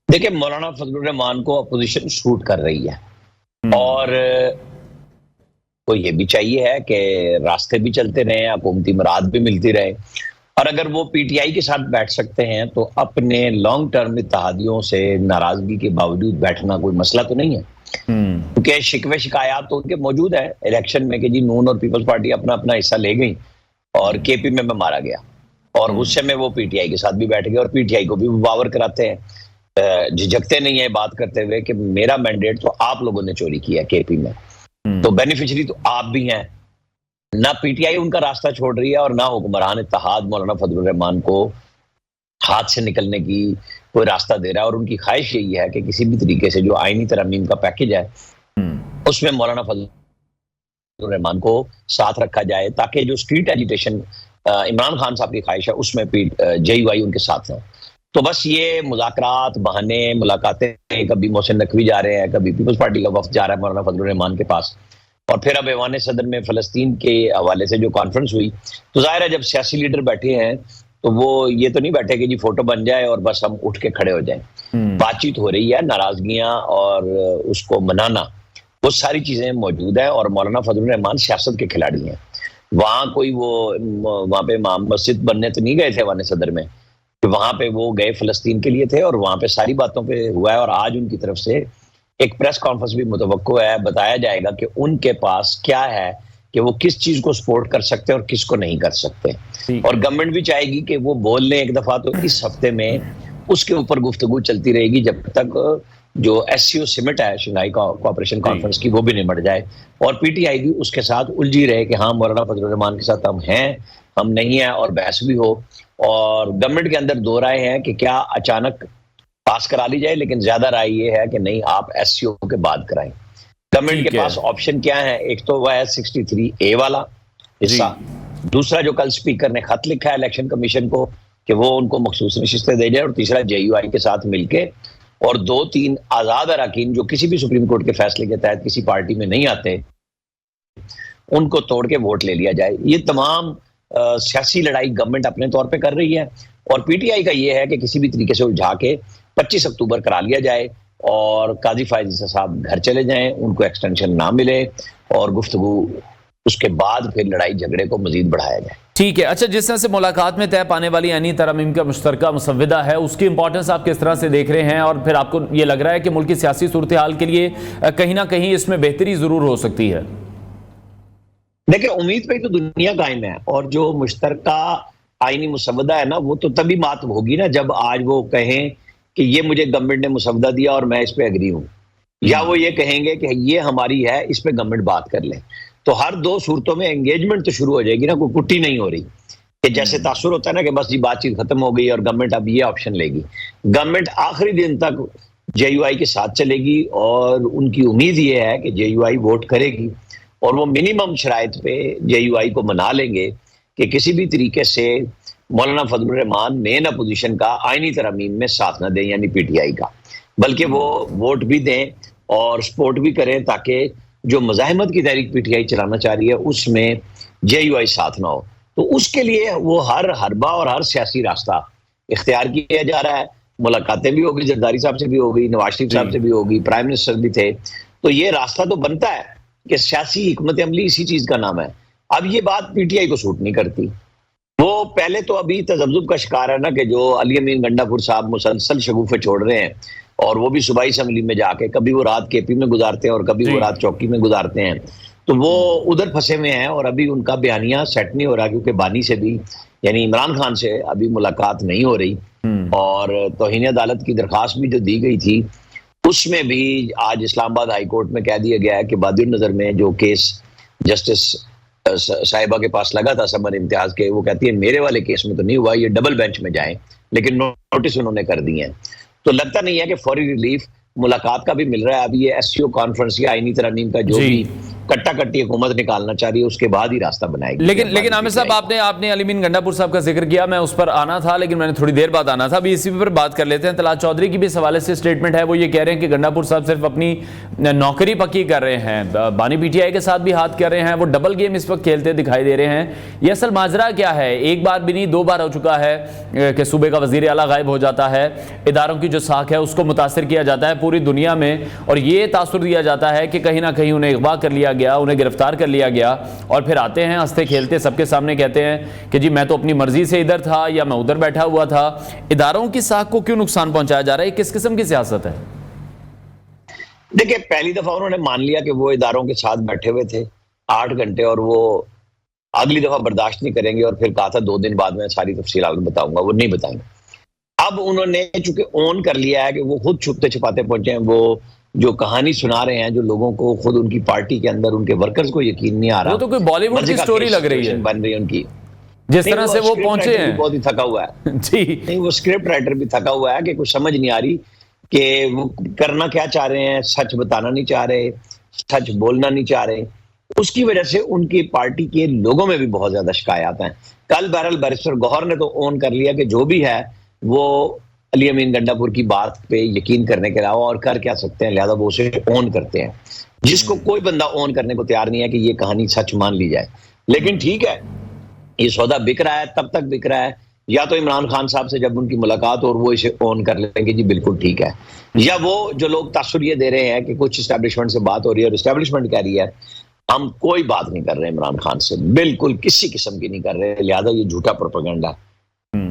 دیکھیں مولانا فضل الرحمان کو opposition suit کر رہی ہے اور کو یہ بھی چاہیے ہے کہ راستے بھی چلتے رہیں، حکومتی مراد بھی ملتی رہے، اور اگر وہ پی ٹی آئی کے ساتھ بیٹھ سکتے ہیں تو اپنے لانگ ٹرم اتحادیوں سے ناراضگی کے باوجود بیٹھنا کوئی مسئلہ تو نہیں ہے، کیونکہ شکوے شکایات تو ان کے موجود ہیں الیکشن میں کہ جی نون اور پیپلز پارٹی اپنا اپنا حصہ لے گئی اور کے پی میں مارا گیا، اور غصے میں وہ پی ٹی آئی کے ساتھ بھی بیٹھ گئے اور پی ٹی آئی کو بھی باور کراتے ہیں، جھجکتے نہیں ہیں بات کرتے ہوئے کہ میرا مینڈیٹ تو آپ لوگوں نے چوری کیا کے پی میں، تو بینیفیشری تو آپ بھی ہیں۔ نہ پی ٹی آئی ان کا راستہ چھوڑ رہی ہے اور نہ حکمران اتحاد مولانا فضل الرحمان کو ہاتھ سے نکلنے کی کوئی راستہ دے رہا ہے، اور ان کی خواہش یہی ہے کہ کسی بھی طریقے سے جو آئینی ترامیم کا پیکج ہے اس میں مولانا فضل الرحمان کو ساتھ رکھا جائے، تاکہ جو اسٹریٹ ایجیٹیشن عمران خان صاحب کی خواہش ہے اس میں جے یو آئی ان کے ساتھ ہیں۔ تو بس یہ مذاکرات، بہانے، ملاقاتیں، کبھی محسن نقوی جا رہے ہیں، کبھی پیپلز پارٹی کا وفد جا رہا ہے مولانا فضل الرحمان کے پاس، اور پھر اب ایوان صدر میں فلسطین کے حوالے سے جو کانفرنس ہوئی، تو ظاہر ہے جب سیاسی لیڈر بیٹھے ہیں تو وہ یہ تو نہیں بیٹھے کہ جی فوٹو بن جائے اور بس ہم اٹھ کے کھڑے ہو جائیں، بات چیت ہو رہی ہے، ناراضگیاں اور اس کو منانا، وہ ساری چیزیں موجود ہیں، اور مولانا فضل الرحمان سیاست کے کھلاڑی ہیں۔ وہاں کوئی وہاں پہ امام مسجد بننے تو نہیں گئے تھے ایوان صدر میں، وہاں پہ وہ گئے فلسطین کے لیے تھے، اور وہاں پہ ساری باتوں پہ ہوا ہے، اور آج ان کی طرف سے ایک پریس کانفرنس بھی متوقع ہے، بتایا جائے گا کہ ان کے پاس کیا ہے کہ وہ کس چیز کو سپورٹ کر سکتے ہیں اور کس کو نہیں کر سکتے، اور گورنمنٹ بھی چاہے گی کہ وہ بول لیں ایک دفعہ، تو اس ہفتے میں اس کے اوپر گفتگو چلتی رہے گی جب تک جو ایس سی او سمٹ ہے شنگھائی کوآپریشن کانفرنس کی وہ بھی نمٹ جائے، اور پی ٹی آئی بھی اس کے ساتھ الجھی رہے کہ ہاں مولانا فضل الرحمان کے ساتھ ہم ہیں، ہم نہیں ہیں، اور بحث بھی ہو، اور گورنمنٹ کے اندر دو رائے ہیں کہ کیا اچانک پاس کرا لی جائے، لیکن زیادہ رائے یہ ہے کہ نہیں، آپ ایس سی او کے بعد کرائیں۔ گورنمنٹ کے پاس آپشن کیا ہے؟ ایک تو وہ ہے 63A والا حصہ، دوسرا جو کل سپیکر نے خط لکھا ہے الیکشن کمیشن کو کہ وہ ان کو مخصوص نشستیں دے جائے، اور تیسرا جے یو آئی کے ساتھ مل کے، اور 2-3 آزاد اراکین جو کسی بھی سپریم کورٹ کے فیصلے کے تحت کسی پارٹی میں نہیں آتے، ان کو توڑ کے ووٹ لے لیا جائے۔ یہ تمام سیاسی لڑائی گورنمنٹ اپنے طور پہ کر رہی ہے، اور پی ٹی آئی کا یہ ہے کہ کسی بھی طریقے سے الجھا کے 25 اکتوبر کرا لیا جائے اور قاضی فائز عیسیٰ صاحب گھر چلے جائیں، ان کو ایکسٹینشن نہ ملے، اور گفتگو اس کے بعد پھر لڑائی جھگڑے کو مزید بڑھایا جائے۔ ٹھیک ہے، اچھا، جس طرح سے ملاقات میں طے پانے والی آئینی ترامیم کا مشترکہ مسودہ ہے، اس کی امپورٹنس آپ کس طرح سے دیکھ رہے ہیں، اور پھر آپ کو یہ لگ رہا ہے کہ ملک کی سیاسی صورتحال کے لیے کہیں نہ کہیں اس میں بہتری ضرور ہو سکتی ہے؟ دیکھیں، امید پہ تو دنیا قائم ہے، اور جو مشترکہ آئینی مسودہ ہے نا، وہ تو تبھی بات ہوگی نا جب آج وہ کہیں کہ یہ مجھے گورنمنٹ نے مسودہ دیا اور میں اس پہ اگری ہوں، یا وہ یہ کہیں گے کہ یہ ہماری ہے، اس پہ گورنمنٹ بات کر لے۔ تو ہر دو صورتوں میں انگیجمنٹ تو شروع ہو جائے گی نا، کوئی کٹی نہیں ہو رہی کہ جیسے تاثر ہوتا ہے نا کہ بس جی بات چیت ختم ہو گئی اور گورنمنٹ اب یہ آپشن لے گی۔ گورنمنٹ آخری دن تک جے یو آئی کے ساتھ چلے گی، اور ان کی امید یہ ہے کہ جے یو آئی ووٹ کرے گی، اور وہ منیمم شرائط پہ جے یو آئی کو منا لیں گے کہ کسی بھی طریقے سے مولانا فضل الرحمان مین اپوزیشن کا آئینی ترامیم میں ساتھ نہ دیں، یعنی پی ٹی آئی کا، بلکہ وہ ووٹ بھی دیں اور سپورٹ بھی کریں، تاکہ جو مزاحمت کی تحریک پی ٹی آئی چلانا چاہ رہی ہے اس میں جے یو آئی ساتھ نہ ہو۔ تو اس کے لیے وہ ہر حربہ اور ہر سیاسی راستہ اختیار کیا جا رہا ہے۔ ملاقاتیں بھی ہوگی، زرداری صاحب سے بھی ہوگی، نواز شریف صاحب سے بھی ہوگی، پرائم منسٹر بھی تھے، تو یہ راستہ تو بنتا ہے کہ سیاسی حکمت عملی اسی چیز کا نام ہے۔ اب یہ بات پی ٹی آئی کو سوٹ نہیں کرتی، وہ پہلے تو ابھی تذبذب کا شکار ہے نا کہ جو علی امین گنڈا پور صاحب مسلسل شگوفے چھوڑ رہے ہیں، اور وہ بھی صوبائی اسمبلی میں جا کے کبھی وہ رات کے پی میں گزارتے ہیں اور کبھی وہ رات چوکی میں گزارتے ہیں، تو وہ ادھر پھنسے ہوئے ہیں، اور ابھی ان کا بیانیہ سیٹ نہیں ہو رہا، کیونکہ بانی سے بھی، یعنی عمران خان سے ابھی ملاقات نہیں ہو رہی، اور توہین عدالت کی درخواست بھی جو دی گئی تھی اس میں بھی آج اسلام آباد ہائی کورٹ میں کہہ دیا گیا ہے کہ بادی النظر میں جو کیس جسٹس صاحبہ کے پاس لگا تھا سمر امتیاز کے، وہ کہتی ہے میرے والے کیس میں تو نہیں ہوا، یہ ڈبل بینچ میں جائیں، لیکن نوٹس انہوں نے کر دی ہیں۔ تو لگتا نہیں ہے کہ فوری ریلیف ملاقات کا بھی مل رہا ہے۔ ابھی یہ ایس سی او کانفرنس یا آئینی ترامیم کا جو بھی کٹا کٹی حکومت نکالنا چاہ رہی ہے، اس کے بعد ہی راستہ بنائے گی. لیکن عامر صاحب آپ نے علی امین گنڈا پور صاحب کا ذکر کیا، میں اس پر آنا تھا لیکن میں نے تھوڑی دیر بعد آنا تھا. ابھی اسی پر بات کر لیتے ہیں. طلعت چودھری کی بھی اس حوالے سے اسٹیٹمنٹ ہے، وہ یہ کہہ رہے ہیں کہ گنڈا پور صاحب صرف اپنی نوکری پکی کر رہے ہیں، بانی پی ٹی آئی کے ساتھ بھی ہاتھ کر رہے ہیں، وہ ڈبل گیم اس وقت کھیلتے دکھائی دے رہے ہیں. یہ اصل ماجرا کیا ہے؟ ایک بار بھی نہیں 2 بار ہو چکا ہے کہ صوبے کا وزیر اعلیٰ غائب ہو جاتا ہے، اداروں کی جو ساکھ ہے اس کو متاثر کیا جاتا ہے پوری دنیا میں، اور یہ تاثر دیا جاتا ہے کہ کہیں نہ کہیں انہیں اغوا کر لیا گیا، انہیں گرفتار کر لیا گیا، اور پھر آتے ہیں ہنستے کھیلتے سب کے سامنے کہتے ہیں کہ جی میں تو اپنی مرضی سے ادھر تھا یا میں ادھر بیٹھا ہوا تھا. اداروں کی ساکھ کو کیوں نقصان پہنچایا جا رہا ہے؟ کس قسم کی سیاست ہے؟ دیکھیں، پہلی دفعہ انہوں نے مان لیا کہ وہ اداروں کے ساتھ بیٹھے ہوئے تھے 8 گھنٹے، اور وہ اگلی دفعہ برداشت نہیں کریں گے، اور پھر کہا تھا 2 دن بعد میں ساری تفصیلات بتاؤں گا، وہ نہیں بتائیں گے. اب انہوں نے چونکہ اون کر لیا ہے کہ وہ خود چھپتے چھپاتے پہنچے ہیں، وہ جو کہانی سنا رہے ہیں جو لوگوں کو خود ان کی پارٹی کے اندر ان کے ورکرز کو یقین نہیں آ رہا. وہ تو کوئی بالی ووڈ کی سٹوری لگ رہی ہے بن رہی ہے ان کی، جس طرح سے وہ پہنچے ہیں. بہت ہی تھکا ہوا ہے جی نہیں، وہ اسکرپٹ رائٹر بھی تھکا ہوا ہے کہ کچھ سمجھ نہیں آ رہی کہ وہ کرنا کیا چاہ رہے ہیں. سچ بتانا نہیں چاہ رہے، سچ بولنا نہیں چاہ رہے. اس کی وجہ سے ان کی پارٹی کے لوگوں میں بھی بہت زیادہ شکایات ہیں. کل بہرحال بیرسٹر گوہر نے تو اون کر لیا کہ جو بھی ہے وہ علی امین گنڈا پور کی بات پہ یقین کرنے کے علاوہ اور کر کیا سکتے ہیں، لہذا وہ اسے اون کرتے ہیں. جس کو کوئی بندہ اون کرنے کو تیار نہیں ہے کہ یہ کہانی سچ مان لی جائے. لیکن ٹھیک ہے، یہ سودا بک رہا ہے، تب تک بک رہا ہے یا تو عمران خان صاحب سے جب ان کی ملاقات اور وہ اسے اون کر لیں گے جی بالکل ٹھیک ہے، یا وہ جو لوگ تاثر یہ دے رہے ہیں کہ کچھ اسٹیبلشمنٹ سے بات ہو رہی ہے اور اسٹیبلشمنٹ کہہ رہی ہے ہم کوئی بات نہیں کر رہے عمران خان سے، بالکل کسی قسم کی نہیں کر رہے، لہذا یہ جھوٹا پروپیگنڈا.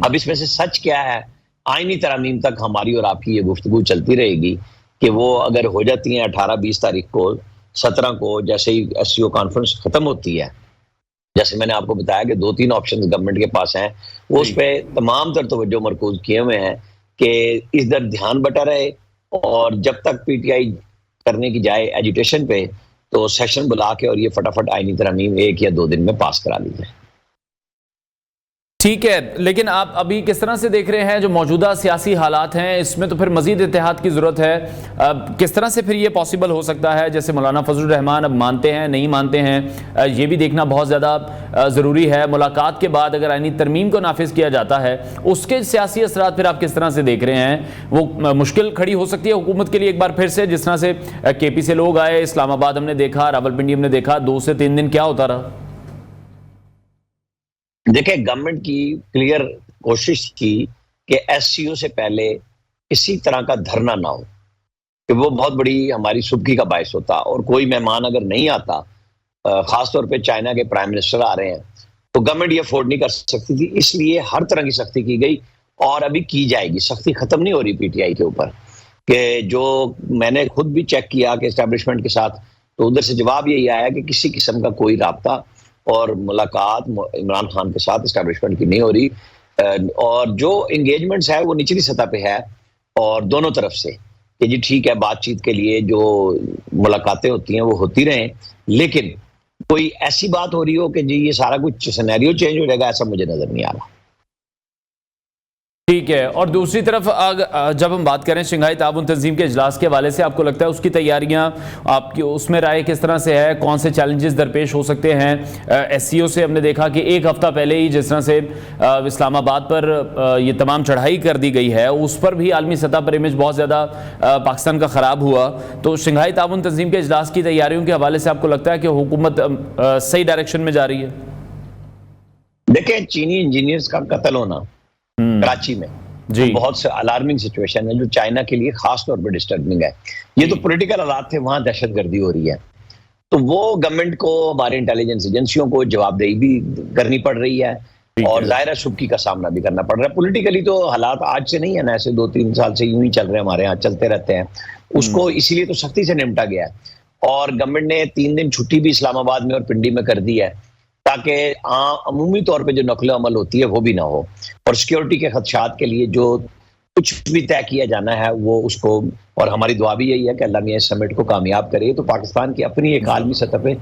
اب اس میں سے سچ کیا ہے؟ آئینی ترامیم تک ہماری اور آپ کی یہ گفتگو چلتی رہے گی کہ وہ اگر ہو جاتی ہیں 18-20 تاریخ کو، 17 کو جیسے ہی ایس سی او کانفرنس ختم ہوتی ہے، جیسے میں نے آپ کو بتایا کہ 2-3 آپشنز گورنمنٹ کے پاس ہیں، وہ اس پہ تمام تر توجہ مرکوز کیے ہوئے ہیں کہ ادھر دھیان بٹا رہے، اور جب تک پی ٹی آئی کرنے کی جائے ایجوٹیشن پہ تو سیشن بلا کے اور یہ فٹافٹ آئینی ترامیم 1 یا 2 دن میں پاس کرا لی جائے. ٹھیک ہے، لیکن آپ ابھی کس طرح سے دیکھ رہے ہیں جو موجودہ سیاسی حالات ہیں؟ اس میں تو پھر مزید اتحاد کی ضرورت ہے. کس طرح سے پھر یہ پاسبل ہو سکتا ہے؟ جیسے مولانا فضل الرحمان اب مانتے ہیں نہیں مانتے ہیں، یہ بھی دیکھنا بہت زیادہ ضروری ہے. ملاقات کے بعد اگر آئینی ترمیم کو نافذ کیا جاتا ہے، اس کے سیاسی اثرات پھر آپ کس طرح سے دیکھ رہے ہیں؟ وہ مشکل کھڑی ہو سکتی ہے حکومت کے لیے ایک بار پھر سے، جس طرح سے کے پی سے لوگ آئے، اسلام آباد ہم نے دیکھا، راولپنڈی ہم نے دیکھا، 2 سے 3 دن کیا ہوتا رہا؟ دیکھیں، گورنمنٹ کی کلیئر کوشش تھی کہ ایس سی او سے پہلے کسی طرح کا دھرنا نہ ہو، کہ وہ بہت بڑی ہماری سبکی کا باعث ہوتا، اور کوئی مہمان اگر نہیں آتا، خاص طور پہ چائنا کے پرائم منسٹر آ رہے ہیں، تو گورنمنٹ یہ افورڈ نہیں کر سکتی تھی. اس لیے ہر طرح کی سختی کی گئی، اور ابھی کی جائے گی. سختی ختم نہیں ہو رہی پی ٹی آئی کے اوپر، کہ جو میں نے خود بھی چیک کیا کہ اسٹیبلشمنٹ کے ساتھ، تو ادھر سے جواب یہی آیا کہ کسی قسم کا کوئی رابطہ اور ملاقات عمران خان کے ساتھ اسٹیبلشمنٹ کی نہیں ہو رہی. اور جو انگیجمنٹس ہے وہ نچلی سطح پہ ہے، اور دونوں طرف سے کہ جی ٹھیک ہے، بات چیت کے لیے جو ملاقاتیں ہوتی ہیں وہ ہوتی رہیں، لیکن کوئی ایسی بات ہو رہی ہو کہ جی یہ سارا کچھ سینیریو چینج ہو جائے گا، ایسا مجھے نظر نہیں آ رہا. ٹھیک ہے. اور دوسری طرف جب ہم بات کریں شنگھائی تعاون تنظیم کے اجلاس کے حوالے سے، آپ کو لگتا ہے اس کی تیاریاں، آپ کی اس میں رائے کس طرح سے ہے؟ کون سے چیلنجز درپیش ہو سکتے ہیں؟ ایس سی او سے ہم نے دیکھا کہ 1 ہفتہ پہلے ہی جس طرح سے اسلام آباد پر یہ تمام چڑھائی کر دی گئی ہے، اس پر بھی عالمی سطح پر امیج بہت زیادہ پاکستان کا خراب ہوا. تو شنگھائی تعاون تنظیم کے اجلاس کی تیاریوں کے حوالے سے آپ کو لگتا ہے کہ حکومت صحیح ڈائریکشن میں جا رہی ہے؟ دیکھیں، چینی انجینئرز کا قتل ہونا کراچی میں جی بہت سے الارمنگ سچویشن ہے، جو چائنا کے لیے خاص طور پہ ڈسٹربنگ ہے. یہ تو پولیٹیکل حالات تھے، وہاں دہشت گردی ہو رہی ہے، تو وہ گورنمنٹ کو، ہمارے انٹیلیجنس ایجنسیوں کو جواب دہی بھی کرنی پڑ رہی ہے، اور ظاہر ہے سبکی کا سامنا بھی کرنا پڑ رہا ہے. پولیٹیکلی تو حالات آج سے نہیں ہے نا، ایسے 2-3 سال سے یوں ہی چل رہے ہیں، ہمارے یہاں چلتے رہتے ہیں. اس کو اسی لیے تو سختی سے نمٹا گیا ہے، اور گورنمنٹ نے 3 دن چھٹی بھی اسلام آباد میں اور پنڈی میں کر دی ہے، تاکہ عمومی طور پہ جو نقل و عمل ہوتی ہے وہ بھی نہ ہو، اور سیکیورٹی کے خدشات کے لیے جو کچھ بھی طے کیا جانا ہے وہ اس کو. اور ہماری دعا بھی یہی ہے کہ اللہ میاں اس سمٹ کو کامیاب کرے. تو پاکستان کی اپنی ایک عالمی سطح پہ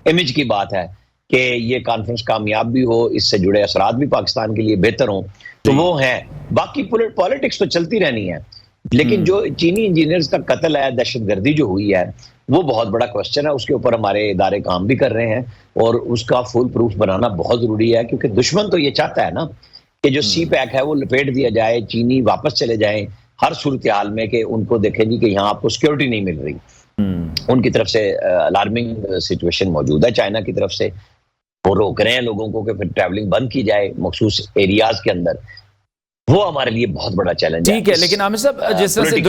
امیج کی بات ہے کہ یہ کانفرنس کامیاب بھی ہو، اس سے جڑے اثرات بھی پاکستان کے لیے بہتر ہوں، تو وہ ہیں. باقی پالیٹکس تو چلتی رہنی ہے. لیکن جو چینی انجینئرز کا قتل ہے، دہشت گردی جو ہوئی ہے، وہ بہت بڑا کوشچن ہے. اس کے اوپر ہمارے ادارے کام بھی کر رہے ہیں اور اس کا فول پروف بنانا بہت ضروری ہے، کیونکہ دشمن تو یہ چاہتا ہے نا کہ جو سی پیک ہے وہ لپیٹ دیا جائے، چینی واپس چلے جائیں ہر صورتحال میں، کہ ان کو دیکھیں جی کہ یہاں آپ کو سیکیورٹی نہیں مل رہی. ان کی طرف سے الارمنگ سچویشن موجود ہے چائنا کی طرف سے. وہ روک رہے ہیں لوگوں کو کہ پھر ٹریولنگ بند کی جائے مخصوص ایریاز کے اندر. وہ ہمارے لیے بہت بڑا چیلنج ہے. ٹھیک ہے، لیکن عامر صاحب جس طرح سے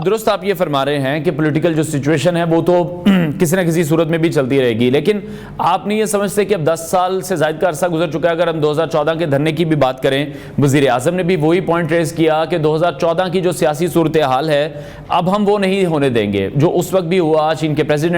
درست آپ یہ فرما رہے ہیں کہ پولیٹیکل جو سچویشن ہے وہ تو کسی نہ کسی صورت میں بھی چلتی رہے گی، لیکن آپ نہیں یہ سمجھتے کہ اب 10 سال سے زائد کا عرصہ گزر چکا ہے؟ اگر ہم 2014 کے دھرنے کی بھی بات کریں، وزیر اعظم نے بھی وہی پوائنٹ ریز کیا کہ 2014 کی جو سیاسی صورتحال ہے اب ہم وہ نہیں ہونے دیں گے جو اس وقت بھی ہوا. چین کے پریزیڈنٹ